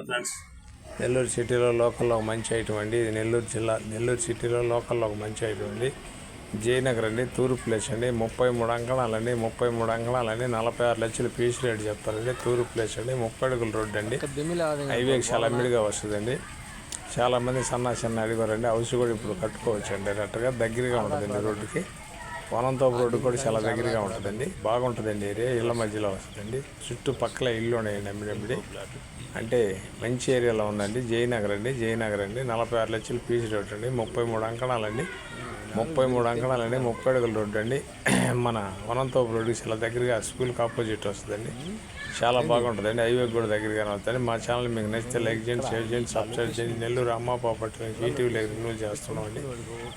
Friends, Nellore సిటీలో లోకల్లో ఒక మంచి ఐటమ్ అండి. ఇది నెల్లూరు సిటీలో లోకల్లో ఒక మంచి ఐటమ్ అండి. జయనగర్ అండి, తూర్పు ప్లేస్ అండి. 33 అంకణాలండి. 33 అంకణాలండి. 46 లక్షలు పీస్ రేట్ చెప్తారండి. తూర్పు ప్లేస్ అండి. 30 అడుగుల రోడ్డు అండి. హైవేకి చాలా అమ్మిడిగా వస్తుందండి. చాలామంది చిన్న అడిగారండి. హౌస్ కూడా ఇప్పుడు కట్టుకోవచ్చు అండి. డైరెక్ట్గా దగ్గరగా ఉంటుందండి రోడ్డుకి. వనంతోపు రోడ్డు కూడా చాలా దగ్గరగా ఉంటుందండి. బాగుంటుందండి ఏరియా. ఇళ్ళ మధ్యలో వస్తుందండి. చుట్టుపక్కల ఇల్లు ఉన్నాయండి అమ్మిడి. అంటే మంచి ఏరియాలో ఉందండి. జయనగర్ అండి. 46 లక్షలు పీస్ రేట్ అండి. 33 అంకణాలండి. 33 అంకణాలండి. 30 అడుగుల రోడ్డు అండి. మన వనంతోపు రోడ్డుకి చాలా దగ్గరగా స్కూల్కి ఆపోజిట్ వస్తుందండి. చాలా బాగుంటుందండి. హైవే కూడా దగ్గరగానే వస్తుంది. మా ఛానల్ మీకు నచ్చితే లైక్ చేయండి, షేర్ చేయండి, సబ్స్క్రైబ్ చేయండి. నెల్లూరు అమ్మ ప్రాపర్టీ ఈటీవీలో రిన్యూల్ చేస్తున్నామండి.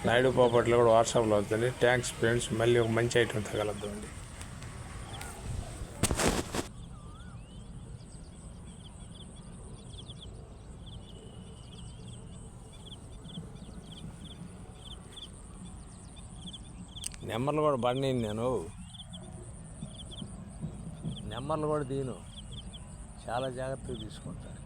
నాయుడు ప్రాపర్టీలో కూడా వాట్సాప్లో అవుతుంది. Thanks friends. మళ్ళీ ఒక మంచి ఐటమ్ తగలద్దు అండి. నెంబర్లు కూడా పడినాను నేను. నెంబర్లు కూడా తీను. చాలా జాగ్రత్తగా తీసుకుంటాను.